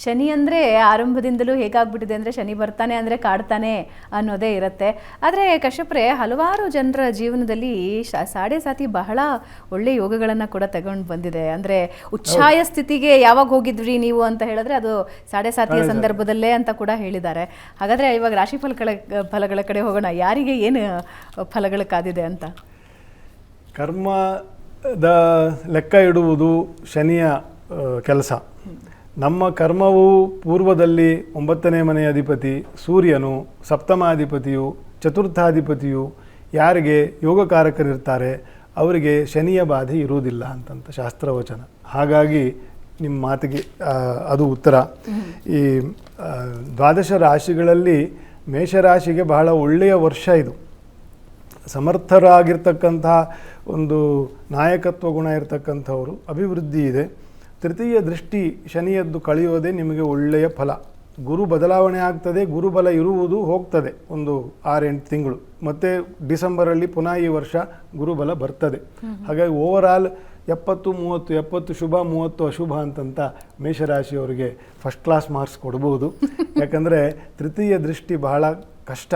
ಶನಿ ಅಂದರೆ ಆರಂಭದಿಂದಲೂ ಹೇಗಾಗ್ಬಿಟ್ಟಿದೆ ಅಂದರೆ ಶನಿ ಬರ್ತಾನೆ ಅಂದರೆ ಕಾಡ್ತಾನೆ ಅನ್ನೋದೇ ಇರುತ್ತೆ. ಆದರೆ ಕಶ್ಯಪ್ರೆ, ಹಲವಾರು ಜನರ ಜೀವನದಲ್ಲಿ ಸಾಡೆ ಸಾತಿ ಬಹಳ ಒಳ್ಳೆ ಯೋಗಗಳನ್ನು ಕೂಡ ತಗೊಂಡು ಬಂದಿದೆ. ಅಂದರೆ ಉಚ್ಛಾಯ ಸ್ಥಿತಿಗೆ ಯಾವಾಗ ಹೋಗಿದ್ರಿ ನೀವು ಅಂತ ಹೇಳಿದ್ರೆ ಅದು ಸಾಡೆ ಸಾತಿಯ ಸಂದರ್ಭದಲ್ಲೇ ಅಂತ ಕೂಡ ಹೇಳಿದ್ದಾರೆ. ಹಾಗಾದರೆ ಇವಾಗ ರಾಶಿ ಫಲಗಳ ಕಡೆ ಹೋಗೋಣ. ಯಾರಿಗೆ ಏನು ಫಲಗಳು ಕಾದಿದೆ ಅಂತ? ಕರ್ಮದ ಲೆಕ್ಕ ಇಡುವುದು ಶನಿಯ ಕೆಲಸ. ನಮ್ಮ ಕರ್ಮವು ಪೂರ್ವದಲ್ಲಿ 9ನೇ ಮನೆಯ ಅಧಿಪತಿ ಸೂರ್ಯನು, ಸಪ್ತಮಾಧಿಪತಿಯು, ಚತುರ್ಥಾಧಿಪತಿಯು ಯಾರಿಗೆ ಯೋಗಕಾರಕರಿರ್ತಾರೆ ಅವರಿಗೆ ಶನಿಯ ಬಾಧೆ ಇರುವುದಿಲ್ಲ ಅಂತಂತ ಶಾಸ್ತ್ರವಚನ. ಹಾಗಾಗಿ ನಿಮ್ಮ ಮಾತಿಗೆ ಅದು ಉತ್ತರ. ಈ 12 ರಾಶಿಗಳಲ್ಲಿ ಮೇಷರಾಶಿಗೆ ಬಹಳ ಒಳ್ಳೆಯ ವರ್ಷ ಇದು. ಸಮರ್ಥರಾಗಿರ್ತಕ್ಕಂಥ ಒಂದು ನಾಯಕತ್ವ ಗುಣ ಇರತಕ್ಕಂಥವರು, ಅಭಿವೃದ್ಧಿ ಇದೆ. ತೃತೀಯ ದೃಷ್ಟಿ ಶನಿಯದ್ದು ಕಳೆಯೋದೇ ನಿಮಗೆ ಒಳ್ಳೆಯ ಫಲ. ಗುರು ಬದಲಾವಣೆ ಆಗ್ತದೆ, ಗುರುಬಲ ಇರುವುದು ಹೋಗ್ತದೆ ಒಂದು 6-8 ತಿಂಗಳು, ಮತ್ತು ಡಿಸೆಂಬರಲ್ಲಿ ಪುನಃ ಈ ವರ್ಷ ಗುರುಬಲ ಬರ್ತದೆ. ಹಾಗಾಗಿ ಓವರಾಲ್ 70-30, 70 ಶುಭ 30 ಅಶುಭ ಅಂತಂತ ಮೇಷರಾಶಿಯವರಿಗೆ ಫಸ್ಟ್ ಕ್ಲಾಸ್ ಮಾರ್ಕ್ಸ್ ಕೊಡ್ಬೋದು. ಯಾಕಂದರೆ ತೃತೀಯ ದೃಷ್ಟಿ ಬಹಳ ಕಷ್ಟ,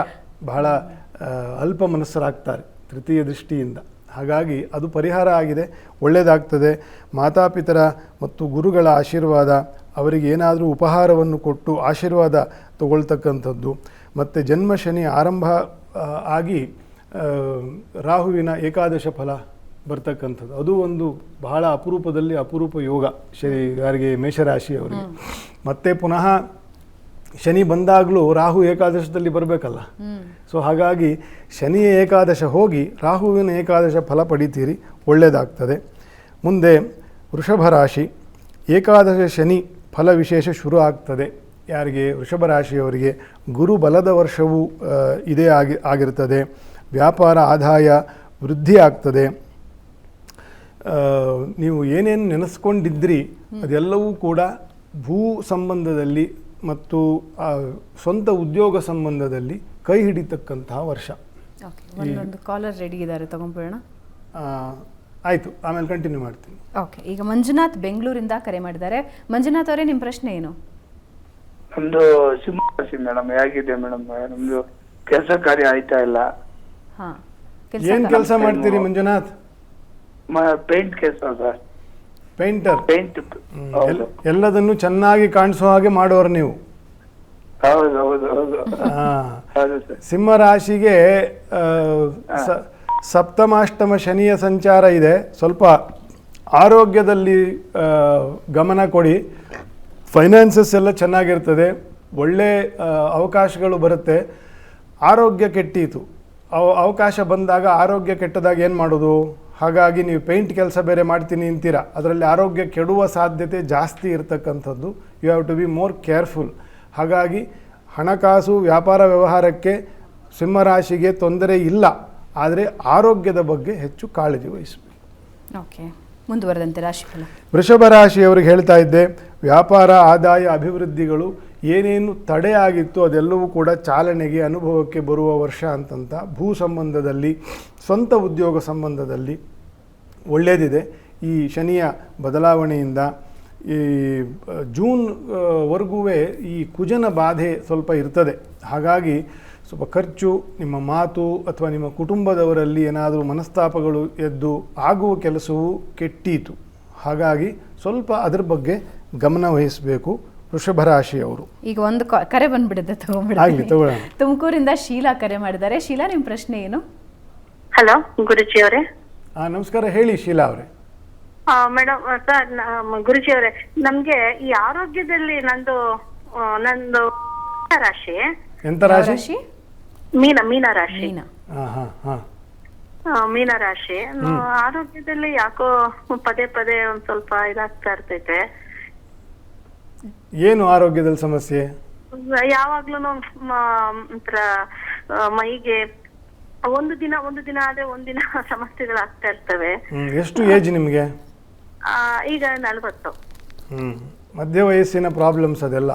ಬಹಳ ಅಲ್ಪ ಮನಸ್ಸರಾಗ್ತಾರೆ ತೃತೀಯ ದೃಷ್ಟಿಯಿಂದ. ಹಾಗಾಗಿ ಅದು ಪರಿಹಾರ ಆಗಿದೆ, ಒಳ್ಳೆಯದಾಗ್ತದೆ. ಮಾತಾಪಿತರ ಮತ್ತು ಗುರುಗಳ ಆಶೀರ್ವಾದ, ಅವರಿಗೆ ಏನಾದರೂ ಉಪಹಾರವನ್ನು ಕೊಟ್ಟು ಆಶೀರ್ವಾದ ತಗೊಳ್ತಕ್ಕಂಥದ್ದು. ಮತ್ತು ಜನ್ಮ ಶನಿ ಆರಂಭ ಆಗಿ ರಾಹುವಿನ ಏಕಾದಶ ಫಲ ಬರ್ತಕ್ಕಂಥದ್ದು, ಅದು ಒಂದು ಬಹಳ ಅಪರೂಪದಲ್ಲಿ ಅಪರೂಪ ಯೋಗ ಯಾರಿಗೆ ಮೇಷರಾಶಿಯವರಿಗೆ. ಮತ್ತೆ ಪುನಃ ಶನಿ ಬಂದಾಗಲೂ ರಾಹು ಏಕಾದಶದಲ್ಲಿ ಬರಬೇಕಲ್ಲ. ಸೊ ಹಾಗಾಗಿ ಶನಿಯ ಏಕಾದಶ ಹೋಗಿ ರಾಹುವಿನ ಏಕಾದಶ ಫಲ ಪಡಿತೀರಿ, ಒಳ್ಳೆಯದಾಗ್ತದೆ. ಮುಂದೆ ವೃಷಭ ರಾಶಿ, ಏಕಾದಶ ಶನಿ ಫಲ ವಿಶೇಷ ಶುರು ಆಗ್ತದೆ. ಯಾರಿಗೆ? ವೃಷಭ ರಾಶಿಯವರಿಗೆ ಗುರು ಬಲದ ವರ್ಷವೂ ಇದೇ ಆಗಿರ್ತದೆ. ವ್ಯಾಪಾರ ಆದಾಯ ವೃದ್ಧಿ ಆಗ್ತದೆ. ನೀವು ಏನೇನು ನೆನೆಸ್ಕೊಂಡಿದ್ರಿ ಅದೆಲ್ಲವೂ ಕೂಡ ಭೂ ಸಂಬಂಧದಲ್ಲಿ ಮತ್ತು ಸ್ವಂತ ಉದ್ಯೋಗ ಸಂಬಂಧದಲ್ಲಿ ಕೈ ಹಿಡಿತಕ್ಕಂತಹ ವರ್ಷ. ಒಂದೊಂದು ಕಾಲರ್ ರೆಡಿ ಇದ್ದಾರೆ, ತಗೊಂಡ್ಬಿಡೋಣ. ಆಯಿತು, ಆಮೇಲೆ ಕಂಟಿನ್ಯೂ ಮಾಡ್ತೀನಿ. ಓಕೆ, ಈಗ ಮಂಜುನಾಥ್ ಬೆಂಗಳೂರಿಂದ ಕರೆ ಮಾಡಿದ್ದಾರೆ. ಮಂಜುನಾಥ್ ಅವರೇ, ನಿಮ್ಮ ಪ್ರಶ್ನೆ ಏನು? ನಮ್ದು ಸಿಂಹರಾಶಿ ಮೇಡಮ್. ಹೇಗಿದೆ ಮೇಡಮ್? ನಮ್ದು ಕೆಲಸ ಕಾರ್ಯ ಆಯ್ತಾ ಇಲ್ಲ. ಏನು ಕೆಲಸ ಮಾಡ್ತೀರಿ ಮಂಜುನಾಥ್? ಪೇಂಟ್ ಕೆಲಸ ಸರ್. ಪೇಂಟರ್? ಪೇಂಟ್. ಎಲ್ಲದನ್ನು ಚೆನ್ನಾಗಿ ಕಾಣಿಸೋ ಹಾಗೆ ಮಾಡೋರು ನೀವು. ಹೌದು ಹೌದು ಹೌದು ಹೌದು ಸರ್. ಸಿಂಹರಾಶಿಗೆ ಸಪ್ತಮಾಷ್ಟಮ ಶನಿಯ ಸಂಚಾರ ಇದೆ. ಸ್ವಲ್ಪ ಆರೋಗ್ಯದಲ್ಲಿ ಗಮನ ಕೊಡಿ. ಫೈನಾನ್ಸಸ್ ಎಲ್ಲ ಚೆನ್ನಾಗಿರ್ತದೆ, ಒಳ್ಳೆ ಅವಕಾಶಗಳು ಬರುತ್ತೆ. ಆರೋಗ್ಯ ಕೆಟ್ಟೀತು, ಅವಕಾಶ ಬಂದಾಗ ಆರೋಗ್ಯ ಕೆಟ್ಟದಾಗ ಏನು ಮಾಡೋದು? ಹಾಗಾಗಿ ನೀವು ಪೇಂಟ್ ಕೆಲಸ ಬೇರೆ ಮಾಡ್ತೀನಿ ಅಂತೀರ, ಅದರಲ್ಲಿ ಆರೋಗ್ಯ ಕೆಡುವ ಸಾಧ್ಯತೆ ಜಾಸ್ತಿ ಇರತಕ್ಕಂಥದ್ದು. You have to be more careful. ಹಾಗಾಗಿ ಹಣಕಾಸು ವ್ಯಾಪಾರ ವ್ಯವಹಾರಕ್ಕೆ ಸಿಂಹರಾಶಿಗೆ ತೊಂದರೆ ಇಲ್ಲ, ಆದರೆ ಆರೋಗ್ಯದ ಬಗ್ಗೆ ಹೆಚ್ಚು ಕಾಳಜಿ ವಹಿಸಬೇಕು. ಓಕೆ, ಮುಂದುವರೆದಂತೆ ರಾಶಿಫಲ. ವೃಷಭ ರಾಶಿಯವರಿಗೆ ಹೇಳ್ತಾ ಇದ್ದೆ, ವ್ಯಾಪಾರ ಆದಾಯ ಅಭಿವೃದ್ಧಿಗಳು ಏನೇನು ತಡೆ ಆಗಿತ್ತು ಅದೆಲ್ಲವೂ ಕೂಡ ಚಾಲನೆಗೆ ಅನುಭವಕ್ಕೆ ಬರುವ ವರ್ಷ ಅಂತಂತ. ಭೂ ಸಂಬಂಧದಲ್ಲಿ, ಸ್ವಂತ ಉದ್ಯೋಗ ಸಂಬಂಧದಲ್ಲಿ ಒಳ್ಳೆಯದಿದೆ. ಈ ಶನಿಯ ಬದಲಾವಣೆಯಿಂದ ಈ ಜೂನ್ವರೆಗೂ ಈ ಕುಜನ ಬಾಧೆ ಸ್ವಲ್ಪ ಇರ್ತದೆ. ಹಾಗಾಗಿ ಸ್ವಲ್ಪ ಖರ್ಚು, ನಿಮ್ಮ ಮಾತು ಅಥವಾ ನಿಮ್ಮ ಕುಟುಂಬದವರಲ್ಲಿ ಏನಾದರೂ ಮನಸ್ತಾಪಗಳು ಎದ್ದು ಆಗುವ ಕೆಲಸವು ಕೆಟ್ಟೀತು. ಹಾಗಾಗಿ ಸ್ವಲ್ಪ ಅದರ ಬಗ್ಗೆ ಗಮನ ವಹಿಸಬೇಕು ವೃಷಭ ರಾಶಿಯವರು. ಈಗ ಒಂದು ಕರೆ ಬಂದ್ಬಿಡುತ್ತೆ, ತಗೊಂಡ್ಬಿಡ. ತುಮಕೂರಿಂದ ಶೀಲಾ ಕರೆ ಮಾಡಿದ್ದಾರೆ. ಶೀಲಾ, ನಿಮ್ಮ ಪ್ರಶ್ನೆ ಏನು? ಹಲೋ ಗುರುಜಿ ಅವರೇ. ನಮಸ್ಕಾರ, ಹೇಳಿ ಶೀಲಾ ಅವರೇ. ಮೇಡಮ್ ಸರ್, ಗುರುಜಿ ಅವರೇ, ನಮ್ಗೆ ಈ ಆರೋಗ್ಯದಲ್ಲಿ ನಂದು ರಾಶಿ. ಎಂತ ರಾಶಿ? ಮೀನ ರಾಶಿ. ಮೀನ ರಾಶಿ. ಆರೋಗ್ಯದಲ್ಲಿ ಯಾಕೋ ಪದೇ ಪದೇ ಒಂದ್ ಸ್ವಲ್ಪ ಇದಾಗ್ತಾ ಇರ್ತೈತೆ. ಏನು ಆರೋಗ್ಯದಲ್ಲಿ ಸಮಸ್ಯೆ? ಯಾವಾಗ್ಲೂ ಒಂಥರ ಮೈಗೆ ಒಂದು ದಿನ ಆದ್ರೆ ಒಂದಿನ ಸಮಸ್ಯೆಗಳಾಗ್ತಾ ಇರ್ತವೆ. ಎಷ್ಟು ಏಜ್ ನಿಮ್ಗೆ? ಈಗ 40. ಮಧ್ಯ ವಯಸ್ಸಿನ ಪ್ರಾಬ್ಲಮ್ಸ್ ಅದೆಲ್ಲ.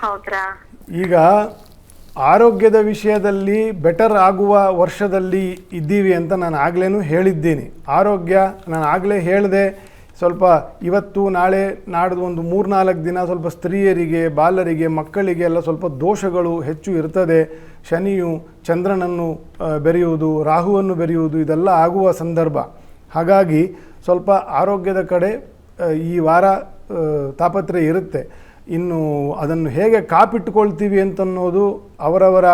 ಹೌದ್ರಾ? ಈಗ ಆರೋಗ್ಯದ ವಿಷಯದಲ್ಲಿ ಬೆಟರ್ ಆಗುವ ವರ್ಷದಲ್ಲಿ ಇದ್ದೀವಿ ಅಂತ ನಾನು ಆಗ್ಲೇನು ಹೇಳಿದ್ದೀನಿ. ಆರೋಗ್ಯ ನಾನು ಆಗಲೇ ಹೇಳಿದೆ, ಸ್ವಲ್ಪ ಇವತ್ತು ನಾಳೆ ನಾಡ್ದು ಒಂದು 3-4 ದಿನ ಸ್ವಲ್ಪ ಸ್ತ್ರೀಯರಿಗೆ, ಬಾಲರಿಗೆ, ಮಕ್ಕಳಿಗೆ ಎಲ್ಲ ಸ್ವಲ್ಪ ದೋಷಗಳು ಹೆಚ್ಚು ಇರ್ತದೆ. ಶನಿಯು ಚಂದ್ರನನ್ನು ಬೆರೆಯುವುದು, ರಾಹುವನ್ನು ಬೆರೆಯುವುದು ಇದೆಲ್ಲ ಆಗುವ ಸಂದರ್ಭ. ಹಾಗಾಗಿ ಸ್ವಲ್ಪ ಆರೋಗ್ಯದ ಕಡೆ ಈ ವಾರ ತಾಪತ್ರೆ ಇರುತ್ತೆ. ಇನ್ನು ಅದನ್ನು ಹೇಗೆ ಕಾಪಿಟ್ಟುಕೊಳ್ತೀವಿ ಅಂತನ್ನೋದು ಅವರವರ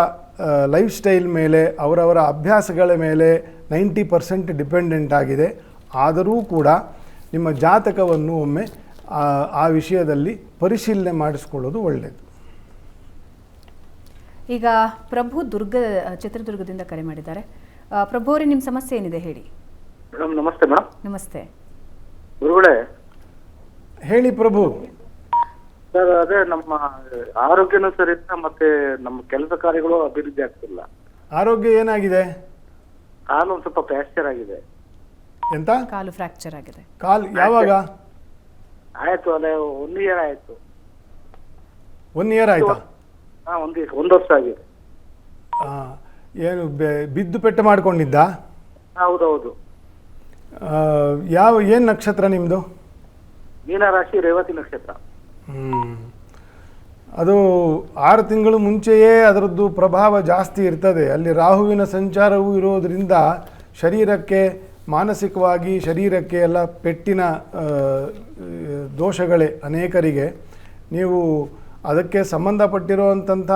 ಲೈಫ್ ಸ್ಟೈಲ್ ಮೇಲೆ, ಅವರವರ ಅಭ್ಯಾಸಗಳ ಮೇಲೆ 90% ಡಿಪೆಂಡೆಂಟ್ ಆಗಿದೆ. ಆದರೂ ಕೂಡ ನಿಮ್ಮ ಜಾತಕವನ್ನು ಒಮ್ಮೆ ಆ ವಿಷಯದಲ್ಲಿ ಪರಿಶೀಲನೆ ಮಾಡಿಸ್ಕೊಳ್ಳೋದು ಒಳ್ಳೆಯದು. ಈಗ ಪ್ರಭು ಚಿತ್ರದುರ್ಗದಿಂದ ಕರೆ ಮಾಡಿದ್ದಾರೆ. ಪ್ರಭು ಅವರೇ, ನಿಮ್ಮ ಸಮಸ್ಯೆ ಏನಿದೆ ಹೇಳಿ. ಮೇಡಮ್ ನಮಸ್ತೆ. ಮೇಡಮ್ ನಮಸ್ತೆ. ಗುರುಗಳೇ, ಹೇಳಿ ಪ್ರಭು. ಸರ್ ಅದೇ ನಮ್ಮ ಆರೋಗ್ಯನೂ ಸರಿ ಇಲ್ಲ, ಮತ್ತೆ ನಮ್ಮ ಕೆಲಸ ಕಾರ್ಯಗಳು ಅಭಿವೃದ್ಧಿ ಆಗ್ತಿಲ್ಲ. ಆರೋಗ್ಯ ಏನಾಗಿದೆ? ಕಾಲು ಒಂದು ಸ್ವಲ್ಪ ಫ್ರಾಕ್ಚರ್ ಆಗಿದೆ. ಎಂತ? ಕಾಲು ಫ್ರಾಕ್ಚರ್ ಆಗಿದೆ. ಕಾಲು ಯಾವಾಗ ಆಯ್ತು? ಅದೇ 1 year ಆಯ್ತು. 1 year ಆಯ್ತಾ? ಹಾ, 1 ವರ್ಷ ಆಗಿದೆ. ಏನು ಬಿದ್ದು ಪೆಟ್ಟು ಮಾಡ್ಕೊಂಡಿದ್ದ? ಹೌದೌದು. ಏನು ನಕ್ಷತ್ರ ನಿಮ್ಮದು? ಮೀನರಾಶಿ, ರೇವತಿ ನಕ್ಷತ್ರ. ಅದು 6 ತಿಂಗಳು ಮುಂಚೆಯೇ ಅದರದ್ದು ಪ್ರಭಾವ ಜಾಸ್ತಿ ಇರ್ತದೆ. ಅಲ್ಲಿ ರಾಹುವಿನ ಸಂಚಾರವೂ ಇರೋದರಿಂದ ಶರೀರಕ್ಕೆ, ಮಾನಸಿಕವಾಗಿ ಶರೀರಕ್ಕೆ ಎಲ್ಲ ಪೆಟ್ಟಿನ ದೋಷಗಳೇ ಅನೇಕರಿಗೆ. ನೀವು ಅದಕ್ಕೆ ಸಂಬಂಧಪಟ್ಟಿರುವಂಥ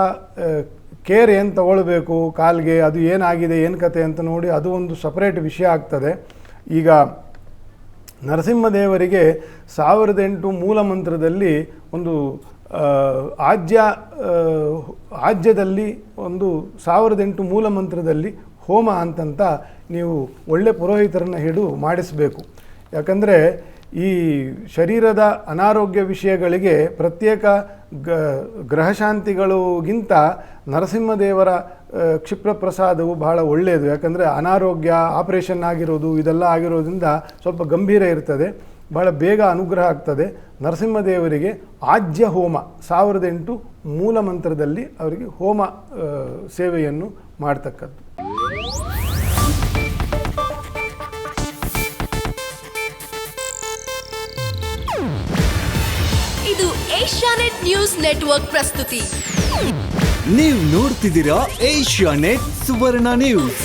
ಕೇರ್ ಏನು ತಗೊಳ್ಬೇಕು ಕಾಲ್ಗೆ, ಅದು ಏನಾಗಿದೆ, ಏನು ಕತೆ ಅಂತ ನೋಡಿ ಅದು ಒಂದು ಸಪರೇಟ್ ವಿಷಯ ಆಗ್ತದೆ. ಈಗ ನರಸಿಂಹದೇವರಿಗೆ 1008 ಮೂಲ ಮಂತ್ರದಲ್ಲಿ ಒಂದು ಆಜ್ಯದಲ್ಲಿ ಒಂದು 1008 ಮೂಲ ಮಂತ್ರದಲ್ಲಿ ಹೋಮ ಅಂತಂತ ನೀವು ಒಳ್ಳೆ ಪುರೋಹಿತರನ್ನು ಹಿಡಿದು ಮಾಡಿಸಬೇಕು. ಯಾಕಂದರೆ ಈ ಶರೀರದ ಅನಾರೋಗ್ಯ ವಿಷಯಗಳಿಗೆ ಪ್ರತ್ಯೇಕ ಗ್ರಹಶಾಂತಿಗಳಿಗಿಂತ ನರಸಿಂಹದೇವರ ಕ್ಷಿಪ್ರ ಪ್ರಸಾದವು ಬಹಳ ಒಳ್ಳೆಯದು. ಯಾಕಂದರೆ ಅನಾರೋಗ್ಯ, ಆಪರೇಷನ್ ಆಗಿರೋದು ಇದೆಲ್ಲ ಆಗಿರೋದ್ರಿಂದ ಸ್ವಲ್ಪ ಗಂಭೀರ ಇರ್ತದೆ, ಬಹಳ ಬೇಗ ಅನುಗ್ರಹ ಆಗ್ತದೆ. ನರಸಿಂಹದೇವರಿಗೆ ಆಜ್ಯ ಹೋಮ 1008 ಮೂಲ ಮಂತ್ರದಲ್ಲಿ ಅವರಿಗೆ ಹೋಮ ಸೇವೆಯನ್ನು ಮಾಡ್ತಕ್ಕದ್ದು. ಇದು ಏಷ್ಯಾನೆಟ್ ನ್ಯೂಸ್ ನೆಟ್ವರ್ಕ್ ಪ್ರಸ್ತುತಿ. ನೀವು ನೋಡ್ತಿದ್ದೀರಾ ಏಷ್ಯಾನೆಟ್ ಸುವರ್ಣ ನ್ಯೂಸ್.